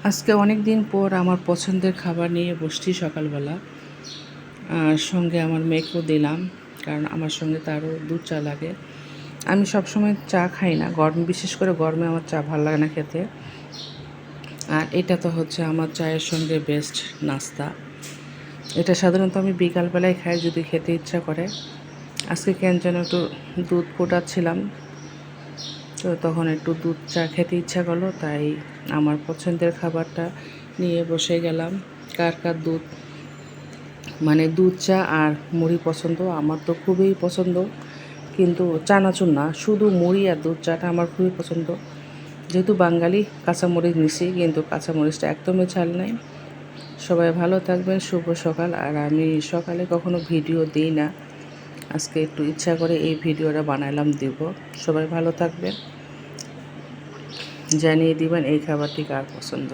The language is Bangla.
আজকে অনেক দিন পর আমার পছন্দের খাবার নিয়ে বসছি সকালবেলা। আর সঙ্গে আমার মেয়েকেও দিলাম, কারণ আমার সঙ্গে তারও দুধ চা লাগে। আমি সবসময় চা খাই না, বিশেষ করে গরমে আমার চা ভালো লাগে না খেতে। আর এটা তো হচ্ছে আমার চায়ের সঙ্গে বেস্ট নাস্তা। এটা সাধারণত আমি বিকালবেলায় খাই যদি খেতে ইচ্ছা করে। আজকে কেন যেন একটু দুধ ফোটাচ্ছিলাম, তো তখন একটু দুধ চা খেতে ইচ্ছা করলো, তাই আমার পছন্দের খাবারটা নিয়ে বসে গেলাম। কার কার দুধ দুধ চা আর মুড়ি পছন্দ? আমার তো খুবই পছন্দ, কিন্তু চানাচুর না, শুধু মুড়ি আর দুধ চাটা আমার খুবই পছন্দ। যেহেতু বাঙালি, কাঁচামরিচ নিছি, কিন্তু কাঁচামরিচটা একদমই ঝাল নাই। সবাই ভালো থাকবেন, শুভ সকাল। আর আমি সকালে কখনো ভিডিও দিই না, আজকে একটু ইচ্ছা করে এই ভিডিওটা বানালাম, দিব। সবাই ভালো থাকবেন, জানিয়ে দিবেন এই খাবারটি কার পছন্দ।